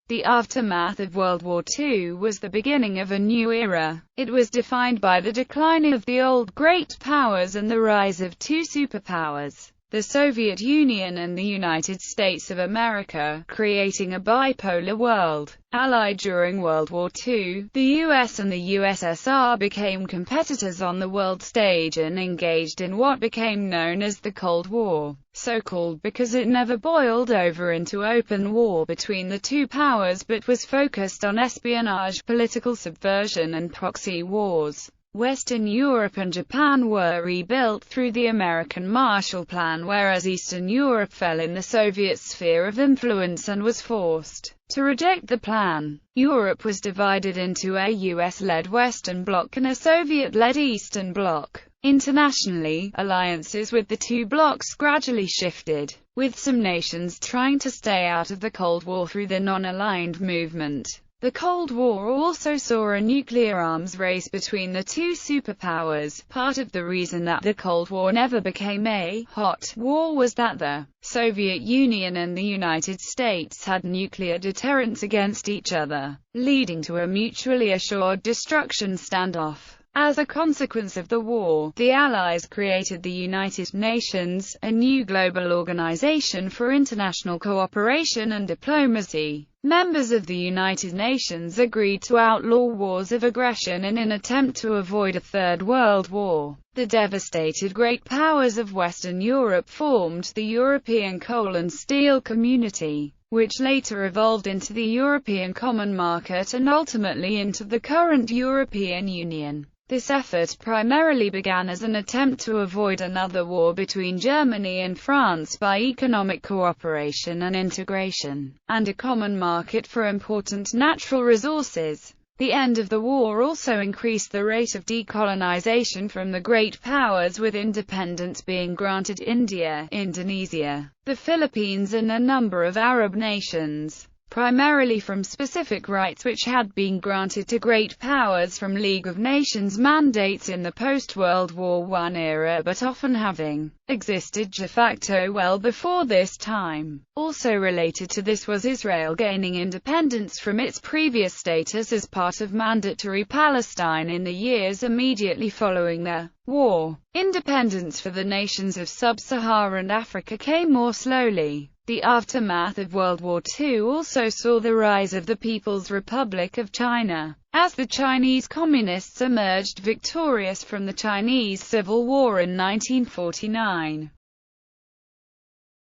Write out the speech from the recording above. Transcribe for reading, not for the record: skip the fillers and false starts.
The aftermath of World War II was the beginning of a new era. It was defined by the decline of the old great powers and the rise of two superpowers, the Soviet Union and the United States of America, creating a bipolar world. Allied during World War II, the US and the USSR became competitors on the world stage and engaged in what became known as the Cold War, so-called because it never boiled over into open war between the two powers but was focused on espionage, political subversion and proxy wars. Western Europe and Japan were rebuilt through the American Marshall Plan, whereas Eastern Europe fell in the Soviet sphere of influence and was forced to reject the plan. Europe was divided into a US-led Western Bloc and a Soviet-led Eastern Bloc. Internationally, alliances with the two blocs gradually shifted, with some nations trying to stay out of the Cold War through the non-aligned movement. The Cold War also saw a nuclear arms race between the two superpowers. Part of the reason that the Cold War never became a hot war was that the Soviet Union and the United States had nuclear deterrence against each other, leading to a mutually assured destruction standoff. As a consequence of the war, the Allies created the United Nations, a new global organization for international cooperation and diplomacy. Members of the United Nations agreed to outlaw wars of aggression in an attempt to avoid a Third World War. The devastated great powers of Western Europe formed the European Coal and Steel Community, which later evolved into the European Common Market and ultimately into the current European Union. This effort primarily began as an attempt to avoid another war between Germany and France by economic cooperation and integration, and a common market for important natural resources. The end of the war also increased the rate of decolonization from the great powers, with independence being granted India, Indonesia, the Philippines and a number of Arab nations, primarily from specific rights which had been granted to great powers from League of Nations mandates in the post-World War I era, but often having existed de facto well before this time. Also related to this was Israel gaining independence from its previous status as part of mandatory Palestine in the years immediately following the war. Independence for the nations of sub-Saharan Africa came more slowly. The aftermath of World War II also saw the rise of the People's Republic of China, as the Chinese Communists emerged victorious from the Chinese Civil War in 1949.